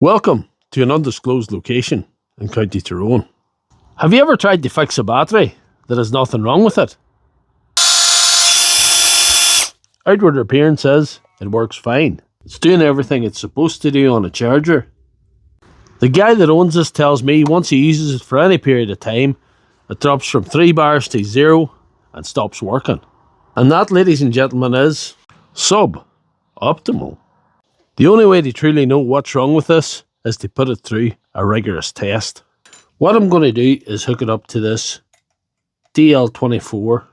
Welcome to an undisclosed location in County Tyrone. Have you ever tried to fix a battery that has nothing wrong with it? Outward appearance says it works fine. It's doing everything it's supposed to do on a charger. The guy that owns this tells me once he uses it for any period of time, it drops from 3 bars to 0 and stops working. And that, ladies and gentlemen, is suboptimal. The only way to truly know what's wrong with this is to put it through a rigorous test. What I'm going to do is hook it up to this DL24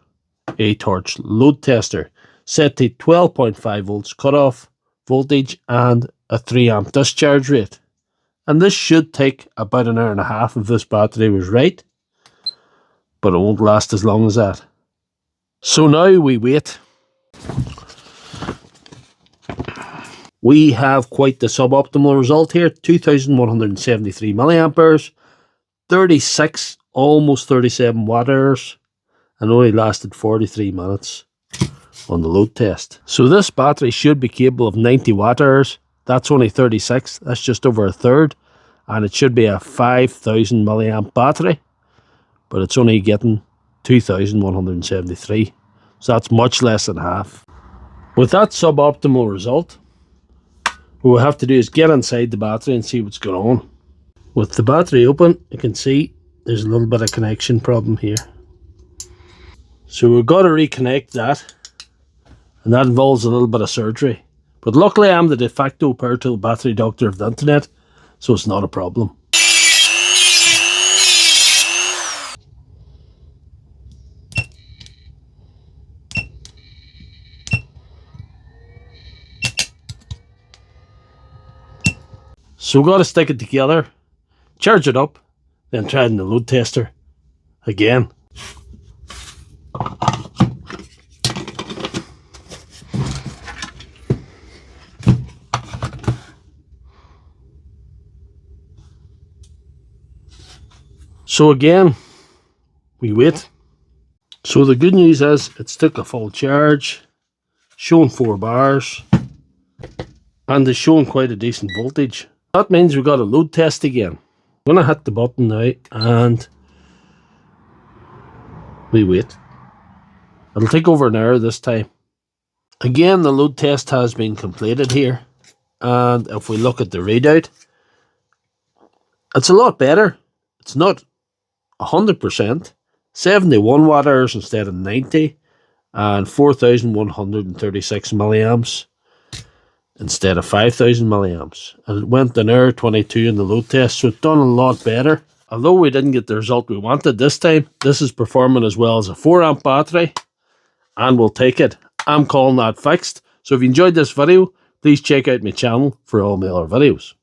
A-torch load tester set to 12.5 volts cutoff voltage and a 3 amp discharge rate. And this should take about an hour and a half if this battery was right, but it won't last as long as that. So now we wait. We have quite the suboptimal result here, 2,173 milliamperes, 36, almost 37 watt hours, and only lasted 43 minutes on the load test. So this battery should be capable of 90 watt hours. That's only 36, that's just over a third, and it should be a 5,000 milliamp battery, but it's only getting 2,173, so that's much less than half. With that suboptimal result, what we have to do is get inside the battery and see what's going on. With the battery open, you can see there's a little bit of connection problem here. So we've got to reconnect that, and that involves a little bit of surgery. But luckily I'm the de facto power tool battery doctor of the internet, so it's not a problem. So we've got to stick it together, charge it up, then try it in the load tester again. So again, we wait. So the good news is it's took a full charge, showing 4 bars, and it's showing quite a decent voltage. That means we've got a load test again. I'm going to hit the button now and we wait. It'll take over an hour this time. Again, the load test has been completed here, and if we look at the readout, it's a lot better. It's not 100%, 71 watt hours instead of 90, and 4,136 milliamps instead of 5,000 milliamps. And it went an hour 22 in the load test, so it's done a lot better. Although we didn't get the result we wanted this time, this is performing as well as a 4 amp battery, and we'll take it. I'm calling that fixed. So if you enjoyed this video, please check out my channel for all my other videos.